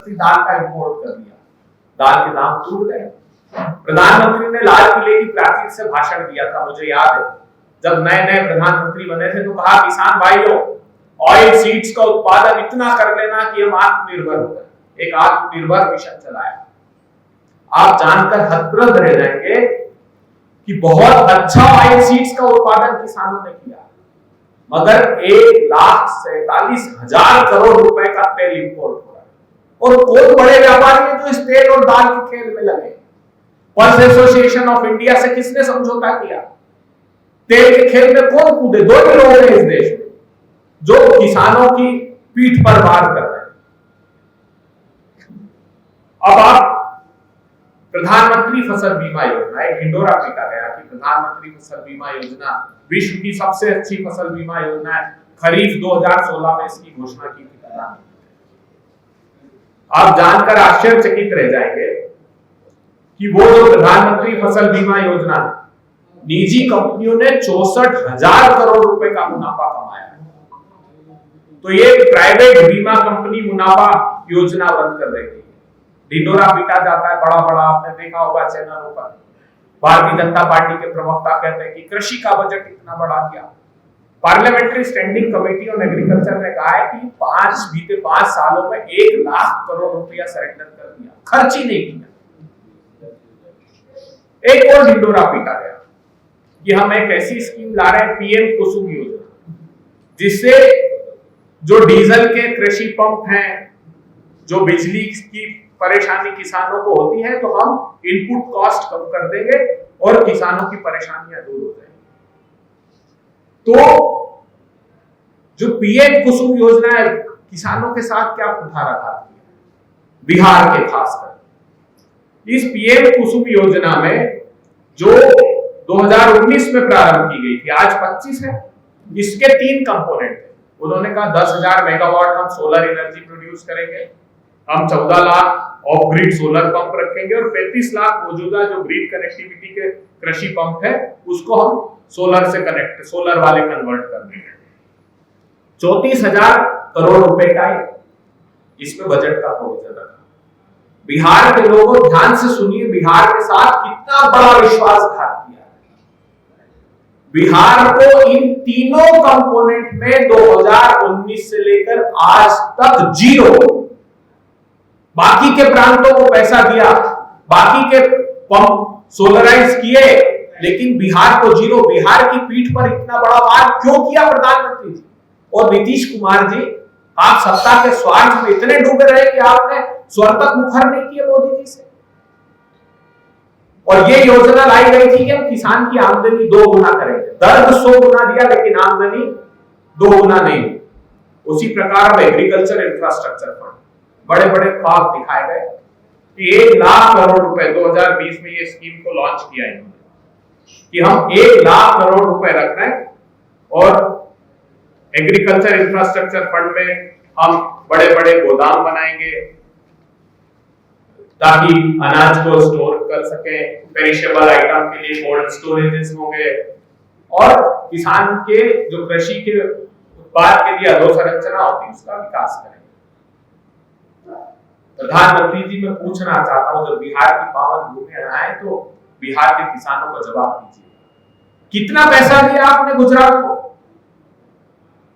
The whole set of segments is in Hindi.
सस्ती दाल का इंपोर्ट कर दिया, दाल के दाम टूट गए। प्रधानमंत्री ने लाल किले की प्राचीर से भाषण दिया था, मुझे याद है, जब नए नए प्रधानमंत्री बने थे, तो कहा किसान भाइयों, ऑयल सीड्स का उत्पादन इतना कर लेना कि हम आत्मनिर्भर हो गए। एक आत्मनिर्भर मिशन चलाया। आप जानकर हतप्रभ रह जाएंगे कि बहुत अच्छा ऑयल सीड्स का उत्पादन किसानों ने किया, मगर 1,47,000 करोड़ रुपए का तेल इंपोर्ट हो रहा है। और कौन बड़े व्यापारी हैं जो इस तेल और दाल के खेल में लगे? पल्स एसोसिएशन ऑफ इंडिया से किसने समझौता किया? तेल के खेल में कौन कूदे? 2 ही लोग हैं इस देश में जो किसानों की पीठ पर वार कर रहे हैं। अब आप प्रधानमंत्री फसल बीमा योजना, एक ढिंडोरा पीटा गया कि प्रधानमंत्री फसल बीमा योजना विश्व की सबसे अच्छी फसल बीमा योजना है। खरीफ 2016 में इसकी घोषणा की थी प्रधानमंत्री। आप जानकर आश्चर्यचकित रह जाएंगे कि वो जो प्रधानमंत्री फसल बीमा योजना है, निजी कंपनियों ने 64,000 करोड़ रुपए का मुनाफा कमाया है। तो ये प्राइवेट बीमा कंपनी मुनाफा योजना बंद कर देगी। ढिंडोरा पीटा जाता है बड़ा बड़ा, आपने देखा होगा चैनलों पर। भारतीय जनता पार्टी के प्रवक्ता कहते हैं कि कृषि का बजट इतना बढ़ा दिया। Parliamentary standing committee on agriculture ने कहा है कि बीते 5 सालों में 1 लाख करोड़ रुपया सरेंडर कर दिया, खर्च ही नहीं किया। एक और ढिंडोरा पीटा गया कि हम एक ऐसी स्कीम ला रहे हैं, पीएम कुसुम योजना, जिससे जो डीजल के कृषि पंप हैं, जो बिजली की परेशानी किसानों को होती है, तो हम इनपुट कॉस्ट कम कर देंगे और किसानों की परेशानियां दूर हो जाएंगी। तो जो पीएम कुसुम योजना है, किसानों के साथ क्या कुठाराघात किया बिहार के खासकर। इस पीएम कुसुम योजना में जो 2019 में प्रारंभ की गई थी, आज 25 है, इसके 3 कंपोनेंट थे। उन्होंने कहा 10,000 मेगावाट हम सोलर एनर्जी प्रोड्यूस करेंगे, हम 14 lakh of grid solar pump रखेंगे और 35 लाख मौजूदा जो ग्रिड कनेक्टिविटी के कृषि पंप है उसको हम सोलर वाले कन्वर्ट कर देंगे। 34,000 करोड़ रुपए का इसमें बजट का प्रोविजन रखा। बिहार के लोगों ध्यान से सुनिए, बिहार के साथ कितना बड़ा विश्वासघात किया। बिहार को इन तीनों कंपोनेंट में 2019 से लेकर आज तक 0, बाकी के प्रांतों को पैसा दिया, बाकी के पंप सोलराइज किए, लेकिन बिहार को 0। बिहार की पीठ पर इतना बड़ा वार क्यों किया प्रधानमंत्री जी और नीतीश कुमार जी? आप सत्ता के स्वार्थ में इतने डूबे रहे कि आपने स्वर तक मुखर नहीं किए मोदी जी से। और ये योजना लाई गई थी कि हम किसान की आमदनी 2 गुना करेंगे। दर्द 100 गुना दिया, लेकिन आमदनी 2 गुना नहीं। उसी प्रकार अब एग्रीकल्चर इंफ्रास्ट्रक्चर फंड, बड़े बड़े ख्वाब दिखाए गए कि 1 लाख करोड़ रुपए 2020 में ये स्कीम को लॉन्च किया इन्होंने कि हम 1 लाख करोड़ रुपए रख रहे हैं और एग्रीकल्चर इंफ्रास्ट्रक्चर फंड में हम बड़े बड़े गोदाम बनाएंगे ताकि अनाज को स्टोर कर सके, पेरिशेबल आइटम के लिए कोल्ड स्टोरेजेस होंगे और किसान के जो कृषि के उत्पाद के लिए अधोसंरचना होती है उसका विकास करेंगे। प्रधानमंत्री जी, मैं पूछना चाहता हूं, जब बिहार की पावन भूमि आए तो बिहार के किसानों को जवाब दीजिए, कितना पैसा दिया आपने गुजरात को?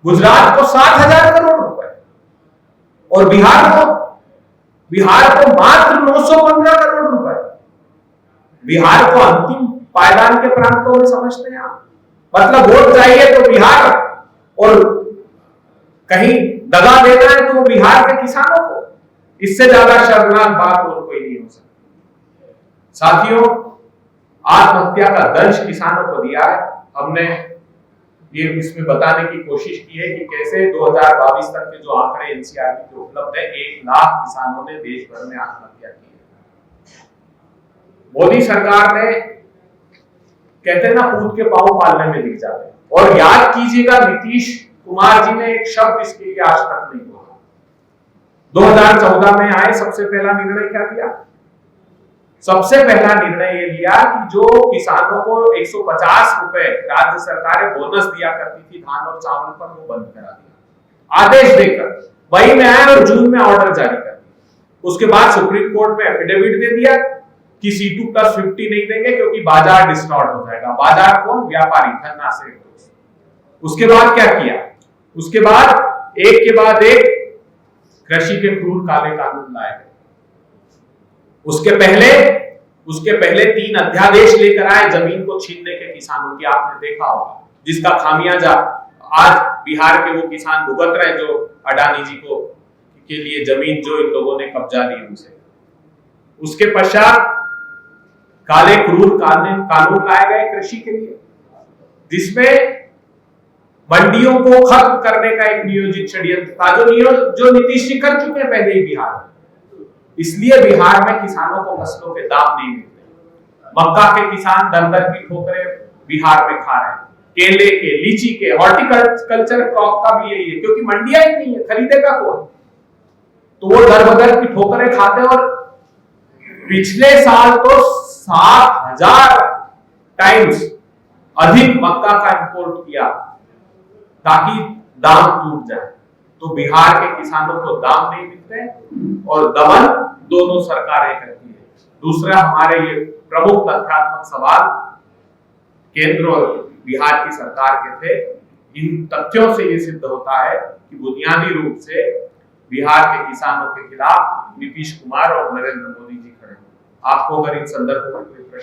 गुजरात को 7,000 करोड़ रुपए और बिहार को मात्र 915 करोड़ रुपए। बिहार को अंतिम पायदान के प्रांतों में समझते हैं आप? मतलब वोट चाहिए तो बिहार, और कहीं दगा देना है तो बिहार के किसानों को। इससे ज्यादा शर्मनाक बात और कोई नहीं हो सकती। साथियों, आत्महत्या का दंश किसानों को दिया है। हमने ये इसमें बताने की कोशिश की है कि कैसे 2022 तक के जो आंकड़े एनसीआरबी के उपलब्ध है, 1 लाख किसानों ने देश भर में आत्महत्या की है। मोदी सरकार ने, कहते हैं ना, पूत के पांव पालने में दिख जाते हैं। और याद कीजिएगा, नीतीश कुमार जी ने एक शब्द इसके लिए आज तक नहीं बोला। 2014 में आए, सबसे पहला निर्णय क्या किया? सबसे पहला निर्णय ये लिया कि जो किसानों को 150 रुपए राज्य सरकारें बोनस दिया करती थी धान और चावल पर, वो बंद करा दिया आदेश देकर। मई में आए और जून में ऑर्डर जारी कर दिया। उसके बाद सुप्रीम कोर्ट में एफिडेविट दे दिया कि C2+50 नहीं देंगे क्योंकि बाजार डिस्टॉर्ट हो जाएगा। बाजार कौन? व्यापारी, धन्ना से। उसके बाद क्या किया? उसके बाद एक के बाद एक कृषि के क्रूर काले कानून लाए गए। उसके पहले 3 अध्यादेश लेकर आए जमीन को छीनने के किसानों की, आपने देखा होगा, जिसका खामियाजा आज बिहार के वो किसान भुगत रहे जो अडानी जी को के लिए जमीन जो इन लोगों ने कब्जा ली उनसे। उसके पश्चात काले क्रूर कानून लाए गए कृषि के लिए, जिसमें मंडियों को खत्म करने का एक नियोजित षड्यंत्र था, जो नीतीश जी कर चुके हैं पहले ही बिहार में। इसलिए बिहार में किसानों को फसलों के दाम नहीं मिलते। मक्का के किसान दर की ठोकरें बिहार में खा रहे हैं, केले के, लीची के, हॉर्टिकल्चर क्रॉप का भी यही है, क्योंकि मंडियां ही नहीं है, खरीदेगा कौन? तो वो दर की ठोकरें खाते हैं। और पिछले साल तो 7,000 टाइम्स अधिक मक्का का इंपोर्ट किया ताकि दाम टूट जाए। तो बिहार के किसानों को दाम नहीं मिलते और दमन दोनों सरकारें करती है। दूसरा, हमारे ये प्रमुख तथ्यात्मक सवाल केंद्र और बिहार की सरकार के थे। इन तथ्यों से ये सिद्ध होता है कि बुनियादी रूप से बिहार के किसानों के खिलाफ नीतीश कुमार और नरेंद्र मोदी जी खड़े हैं। आपको अगर इन संदर्भों में कोई प्रश्न